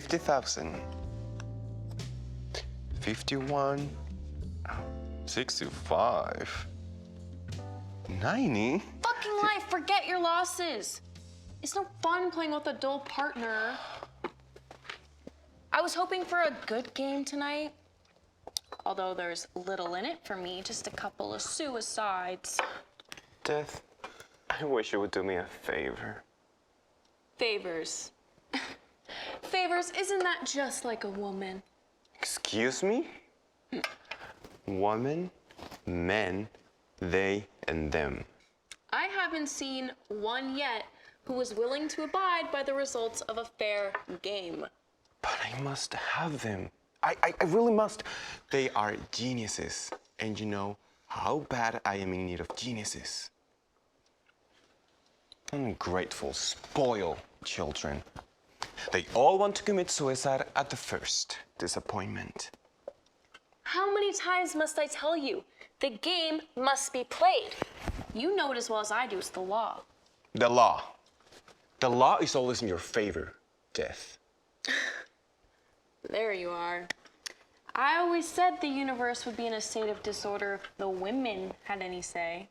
50,000. 51. 65. 90. Fucking life, forget your losses. It's no fun playing with a dull partner. I was hoping for a good game tonight. Although there's little in it for me, just a couple of suicides. Death, I wish you would do me a favor. Favors. Favors, isn't that just like a woman? Excuse me? Woman, men, they, and them. I haven't seen one yet who was willing to abide by the results of a fair game. But I must have them. I really must. They are geniuses. And you know how bad I am in need of geniuses. Ungrateful, spoiled children. They all want to commit suicide at the first disappointment. How many times must I tell you? The game must be played. You know it as well as I do, it's the law. The law. The law is always in your favor, Death. There you are. I always said the universe would be in a state of disorder if the women had any say.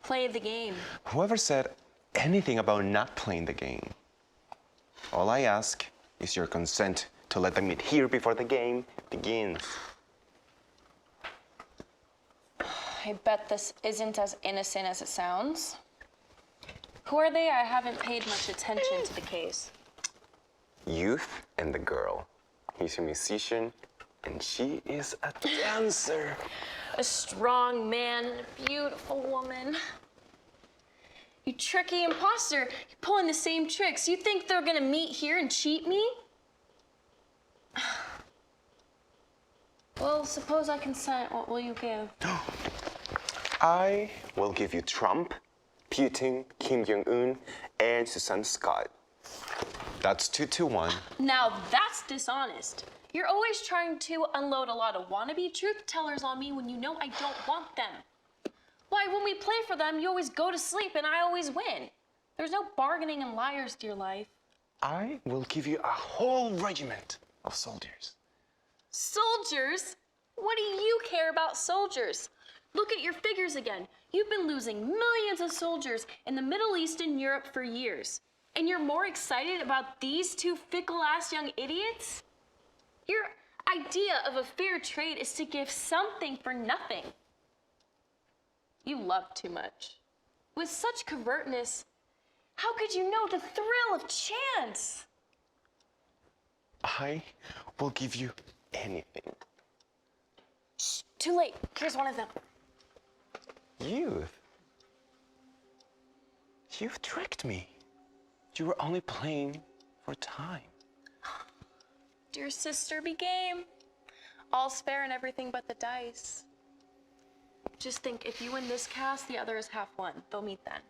Play the game. Whoever said anything about not playing the game? All I ask is your consent to let them meet here before the game begins. I bet this isn't as innocent as it sounds. Who are they? I haven't paid much attention to the case. Youth and the girl. He's a musician, and she is a dancer. A strong man and a beautiful woman. You tricky imposter. You're pulling the same tricks. You think they're gonna meet here and cheat me? Well, suppose I consent. What will you give? I will give you Trump, Putin, Kim Jong-un, and Susan Scott. That's 2-1. Now that's dishonest. You're always trying to unload a lot of wannabe truth tellers on me when you know I don't want them. Why, when we play for them, you always go to sleep and I always win. There's no bargaining and liars, dear life. I will give you a whole regiment of soldiers. Soldiers? What do you care about soldiers? Look at your figures again. You've been losing millions of soldiers in the Middle East and Europe for years. And you're more excited about these two fickle-ass young idiots? Your idea of a fair trade is to give something for nothing. You love too much. With such covertness, how could you know the thrill of chance? I will give you anything. Shh, too late. Here's one of them. Youth. You've tricked me. You were only playing for time. Dear sister, be game. All's fair and everything but the dice. Just think, if you win this cast, the other is half won. They'll meet then.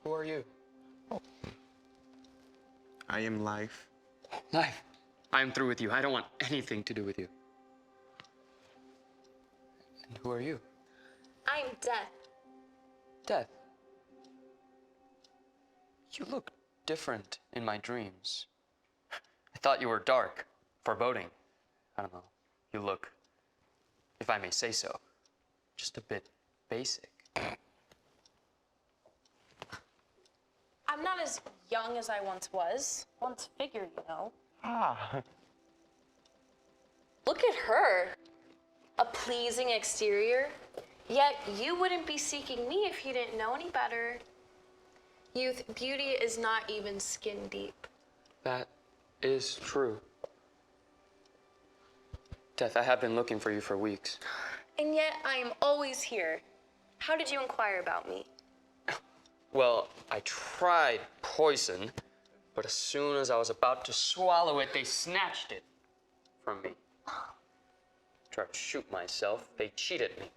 Who are you? Oh. I am Life. Life. I am through with you. I don't want anything to do with you. And who are you? I'm Death. Death. You look different in my dreams. I thought you were dark, foreboding. I don't know. You look, if I may say so, just a bit basic. I'm not as young as I once was. Once figured, you know. Ah. Look at her. A pleasing exterior. Yet you wouldn't be seeking me if you didn't know any better. Youth, beauty is not even skin deep. That is true. Death, I have been looking for you for weeks. And yet I am always here. How did you inquire about me? Well, I tried poison, but as soon as I was about to swallow it, they snatched it from me. Tried to shoot myself, they cheated me.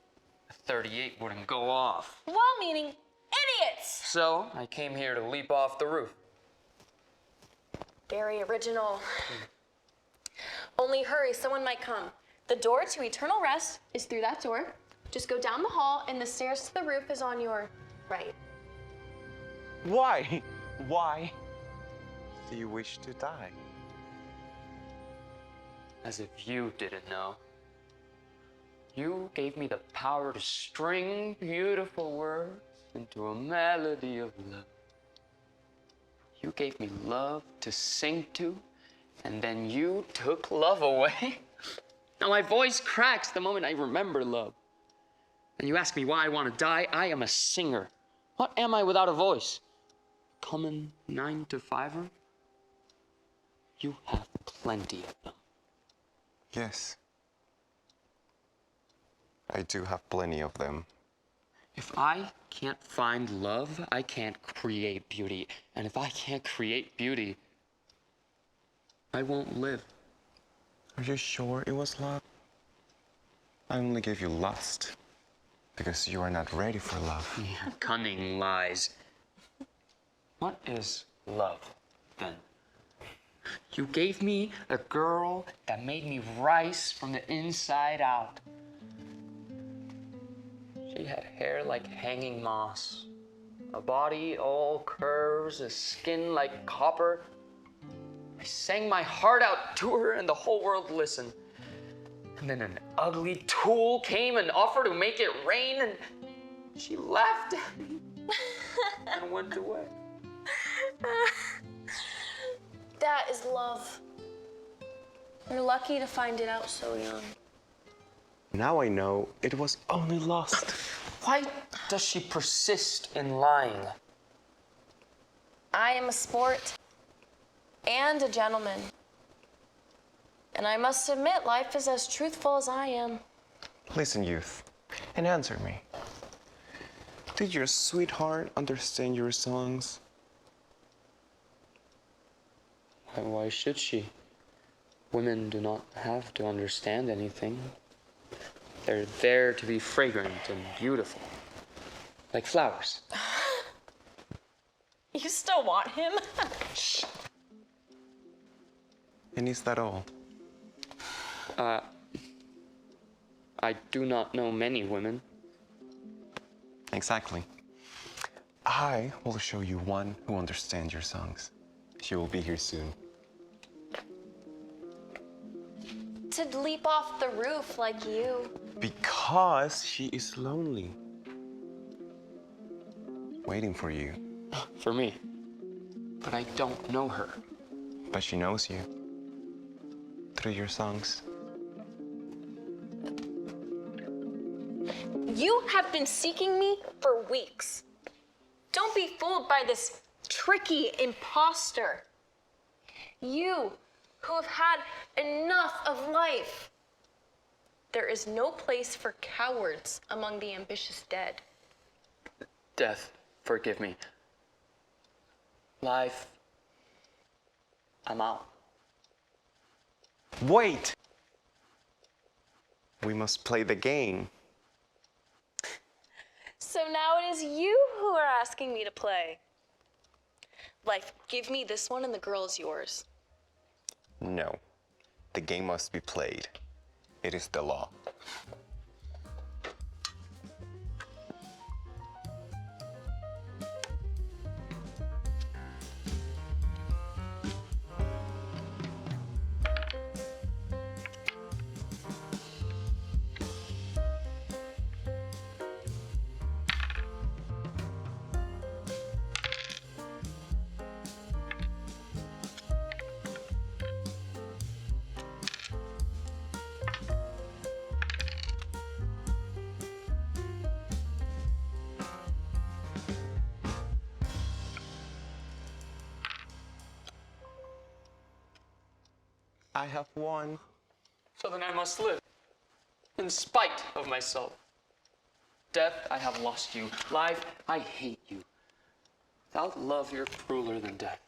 The 38 wouldn't go off. Well-meaning idiots! So I came here to leap off the roof. Very original. Only hurry, someone might come. The door to eternal rest is through that door. Just go down the hall and the stairs to the roof is on your right. Why? Why do you wish to die? As if you didn't know. You gave me the power to string beautiful words into a melody of love. You gave me love to sing to, and then you took love away. Now my voice cracks the moment I remember love. And you ask me why I want to die. I am a singer. What am I without a voice? Common 9-to-5er? You have plenty of them. Yes. I do have plenty of them. If I can't find love, I can't create beauty. And if I can't create beauty, I won't live. Are you sure it was love? I only gave you lust because you are not ready for love. Yeah, cunning lies. What is love, then? You gave me a girl that made me rise from the inside out. She had hair like hanging moss, a body all curves, a skin like copper. I sang my heart out to her and the whole world listened. And then an ugly tool came and offered to make it rain, and she laughed at me and went away. That is love. You're lucky to find it out so young. Now I know it was only lust. Why does she persist in lying? I am a sport and a gentleman. And I must admit, life is as truthful as I am. Listen, youth, and answer me. Did your sweetheart understand your songs? Why should she? Women do not have to understand anything. They're there to be fragrant and beautiful, like flowers. You still want him? Shh. And is that all? I do not know many women. Exactly. I will show you one who understands your songs. She will be here soon. To leap off the roof like you. Because she is lonely. Waiting for you. For me. But I don't know her. But she knows you. Through your songs. You have been seeking me for weeks. Don't be fooled by this tricky imposter. You who have had enough of life. There is no place for cowards among the ambitious dead. Death, forgive me. Life, I'm out. Wait! We must play the game. So now it is you who are asking me to play. Life, give me this one and the girl is yours. No. The game must be played. It is the law. I have won. So then I must live, in spite of myself. Death, I have lost you. Life, I hate you. Without love, you're crueler than death.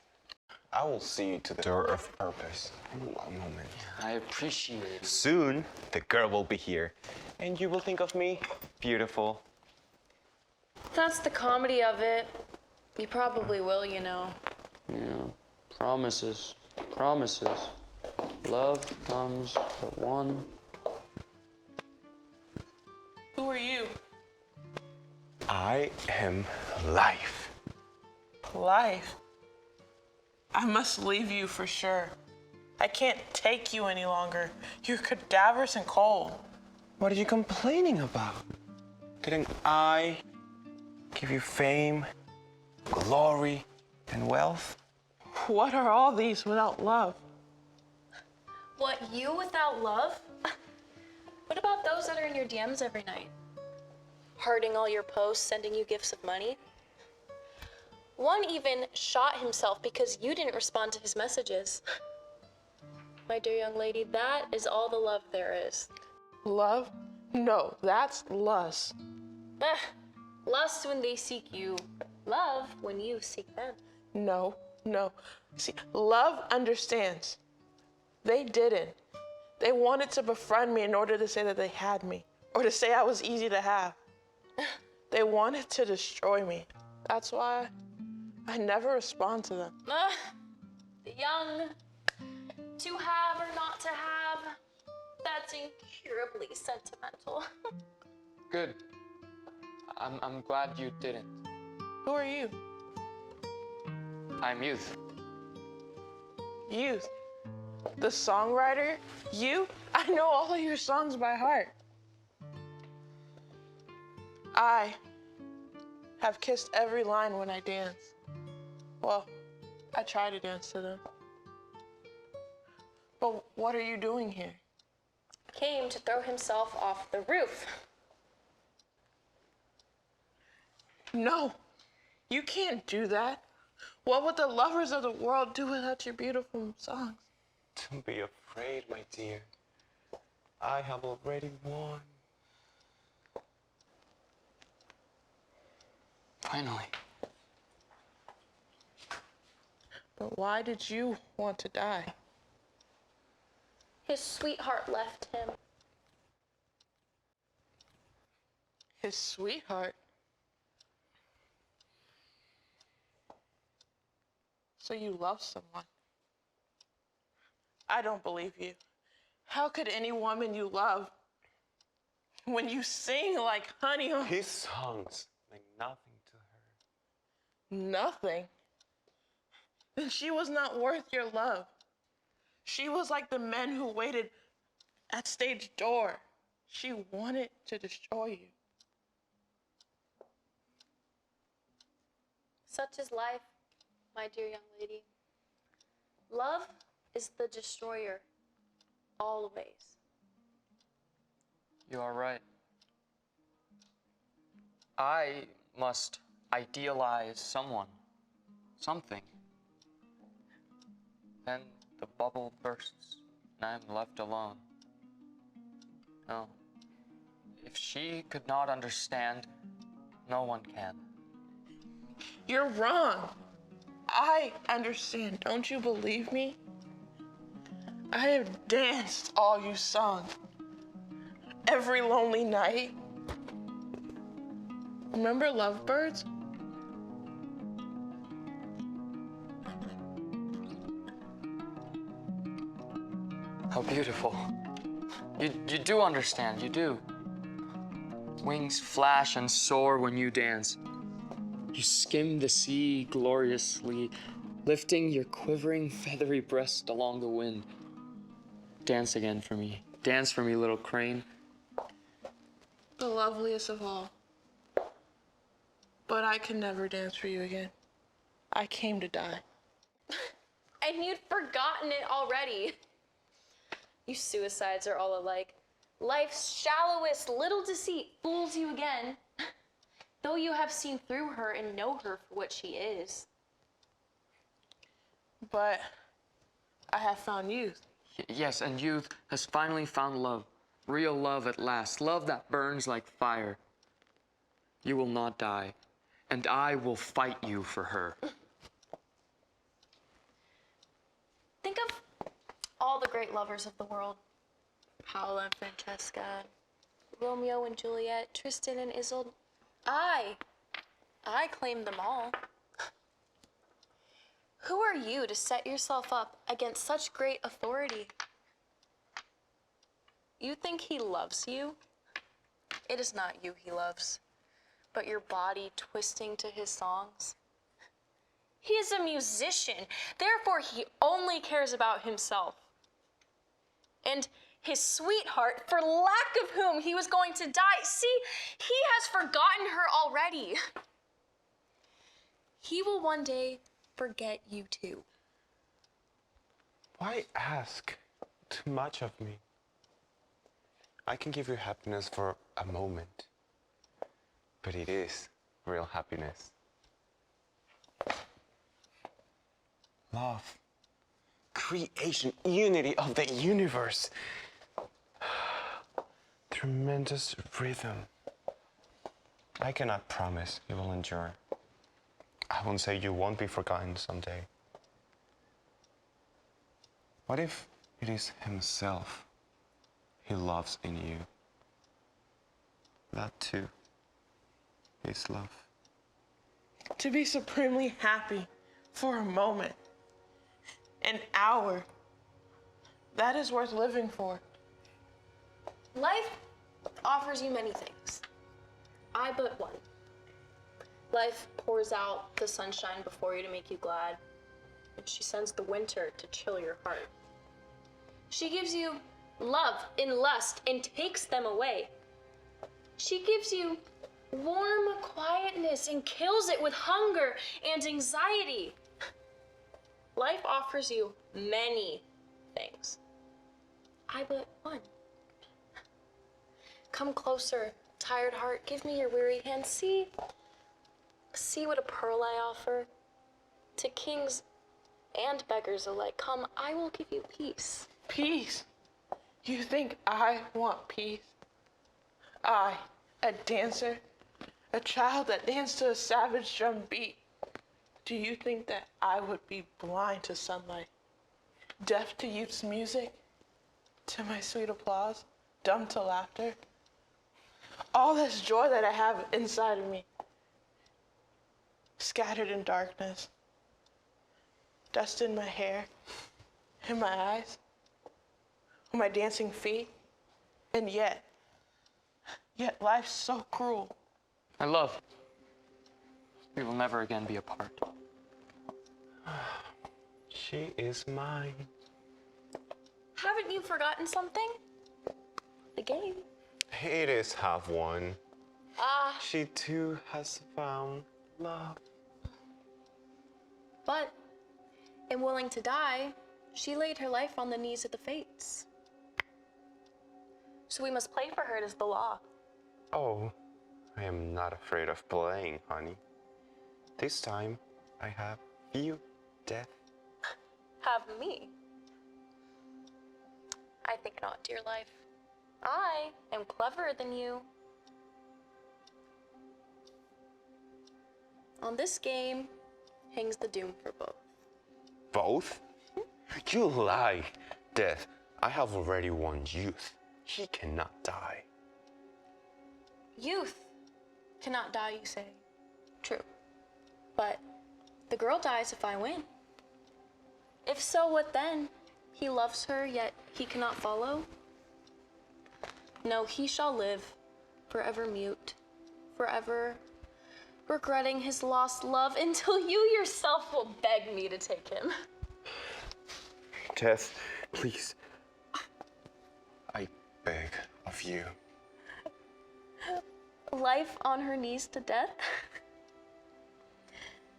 I will see you to the door of purpose. One moment. I appreciate it. Soon, the girl will be here, and you will think of me beautiful. That's the comedy of it. You probably will, you know. Yeah, promises, promises. Love comes but one. Who are you? I am life. Life. I must leave you for sure. I can't take you any longer. You're cadaverous and cold. What are you complaining about? Didn't I give you fame, glory, and wealth? What are all these without love? What, you without love? What about those that are in your DMs every night? Hearting all your posts, sending you gifts of money? One even shot himself because you didn't respond to his messages. My dear young lady, that is all the love there is. Love? No, that's lust. Lust when they seek you. Love when you seek them. No. See, love understands. They didn't. They wanted to befriend me in order to say that they had me, or to say I was easy to have. They wanted to destroy me. That's why I never respond to them. The young, to have or not to have, that's incurably sentimental. Good. I'm glad you didn't. Who are you? I'm Youth. Youth. The songwriter? You? I know all of your songs by heart. I have kissed every line when I dance. Well, I try to dance to them. But what are you doing here? Came to throw himself off the roof. No, you can't do that. What would the lovers of the world do without your beautiful songs? Don't be afraid, my dear. I have already won. Finally. But why did you want to die? His sweetheart left him. His sweetheart? So you love someone? I don't believe you. How could any woman you love, when you sing like honey on... His songs meant nothing to her. Nothing? Then she was not worth your love. She was like the men who waited at stage door. She wanted to destroy you. Such is life, my dear young lady. Love is the destroyer, always. You are right. I must idealize someone, something. Then the bubble bursts and I'm left alone. No. If she could not understand, no one can. You're wrong. I understand. Don't you believe me? I have danced all you sung. Every lonely night. Remember Lovebirds? How beautiful. You do understand, you do. Wings flash and soar when you dance. You skim the sea gloriously, lifting your quivering feathery breast along the wind. Dance again for me. Dance for me, little crane. The loveliest of all. But I can never dance for you again. I came to die. And you'd forgotten it already. You suicides are all alike. Life's shallowest little deceit fools you again, though you have seen through her and know her for what she is. But I have found youth. Yes, and youth has finally found love. Real love at last. Love that burns like fire. You will not die, and I will fight you for her. Think of all the great lovers of the world. Paula and Francesca, Romeo and Juliet, Tristan and Isolde. I claim them all. Who are you to set yourself up against such great authority? You think he loves you? It is not you he loves, but your body twisting to his songs. He is a musician. Therefore, he only cares about himself. And his sweetheart, for lack of whom he was going to die, see, he has forgotten her already. He will one day forget you too. Why ask too much of me? I can give you happiness for a moment, but it is real happiness. Love, creation, unity of the universe. Tremendous rhythm. I cannot promise you will endure. I won't say you won't be forgotten someday. What if it is himself he loves in you? That too is love. To be supremely happy for a moment, an hour, that is worth living for. Life offers you many things. I but one. Life pours out the sunshine before you to make you glad, and she sends the winter to chill your heart. She gives you love in lust and takes them away. She gives you warm quietness and kills it with hunger and anxiety. Life offers you many things. I but one. Come closer, tired heart, give me your weary hand. See what a pearl I offer. To kings and beggars alike, come, I will give you peace. Peace? You think I want peace? I, a dancer, a child that danced to a savage drum beat. Do you think that I would be blind to sunlight, deaf to youth's music, to my sweet applause, dumb to laughter? All this joy that I have inside of me, scattered in darkness, dust in my hair, in my eyes, on my dancing feet, and yet life's so cruel. My love, we will never again be apart. She is mine. Haven't you forgotten something? The game. It is half one. Ah, She too has found love. but in willing to die, she laid her life on the knees of the fates. So we must play for her, it is the law. Oh, I am not afraid of playing, honey. This time, I have you, death. Have me. I think not, dear life. I am cleverer than you. On this game hangs the doom for both. Both? You lie, death. I have already won youth. He cannot die. Youth cannot die, you say. True. But the girl dies if I win. If so, what then? He loves her, yet he cannot follow? No, he shall live, forever mute, forever regretting his lost love until you yourself will beg me to take him. Death, please. I beg of you. Life on her knees to death?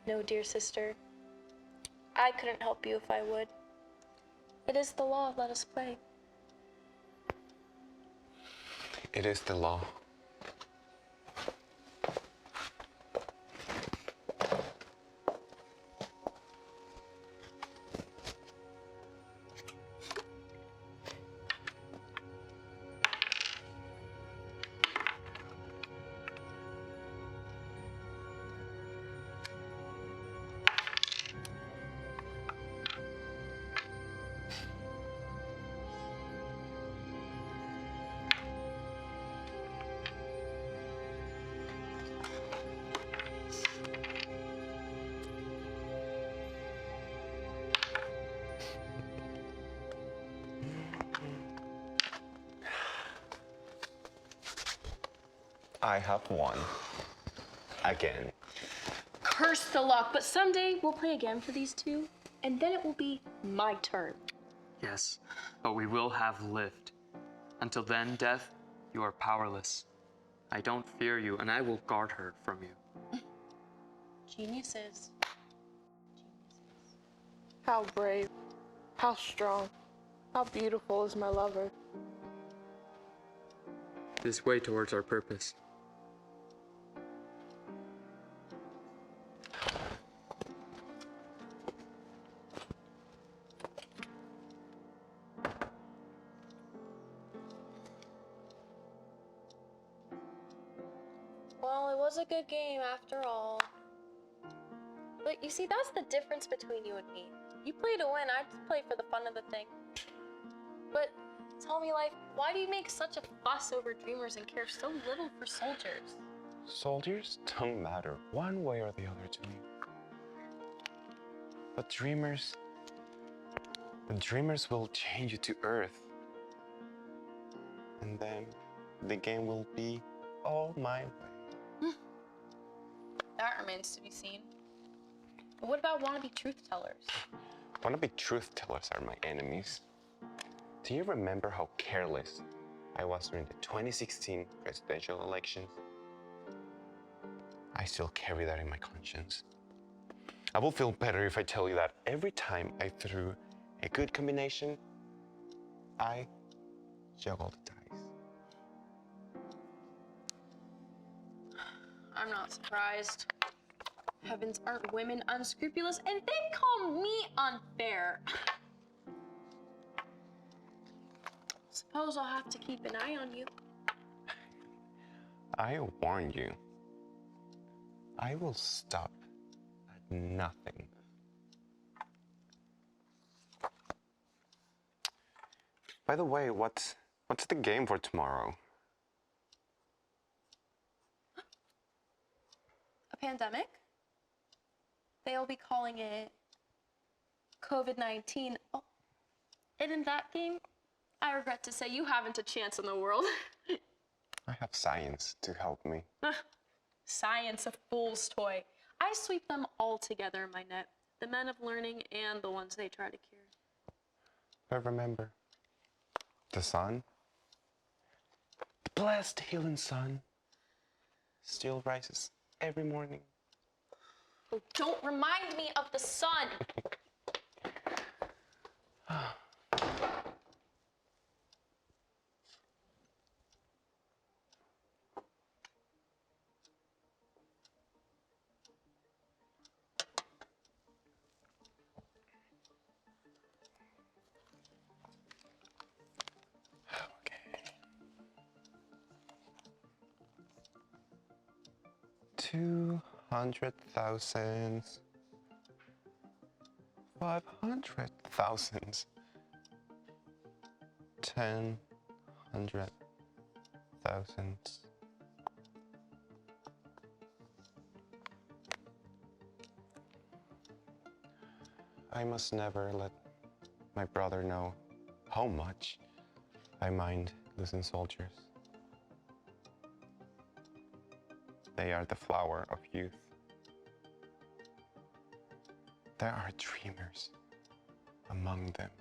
No, dear sister. I couldn't help you if I would. It is the law, let us play. It is the law. I have won. Again. curse the luck, but someday we'll play again for these two, and then it will be my turn. Yes, but we will have lived. Until then, Death, you are powerless. I don't fear you, and I will guard her from you. Geniuses. How brave, how strong, how beautiful is my lover. This way towards our purpose. Well, it was a good game after all. But you see, that's the difference between you and me. You play to win, I just play for the fun of the thing. But tell me, Life, why do you make such a fuss over dreamers and care so little for soldiers? Soldiers don't matter one way or the other to me. But dreamers, the dreamers will change you to Earth. And then the game will be all my way. That remains to be seen. But what about wannabe truth tellers? Wannabe truth tellers are my enemies. Do you remember how careless I was during the 2016 presidential elections? I still carry that in my conscience. I will feel better if I tell you that every time I threw a good combination, I juggled the dice. I'm not surprised. Heavens, aren't women unscrupulous? And they call me unfair. Suppose I'll have to keep an eye on you. I warn you, I will stop at nothing. By the way, what's the game for tomorrow? A pandemic? They'll be calling it COVID-19. Oh, and in that game, I regret to say you haven't a chance in the world. I have science to help me. Science, a fool's toy. I sweep them all together in my net. The men of learning and the ones they try to cure. But remember, the sun, the blessed healing sun, still rises every morning. Oh, don't remind me of the sun. Okay. 200,000. 500,000. 10,000,000. I must never let my brother know how much I mind losing soldiers. They are the flower of youth. There are dreamers among them.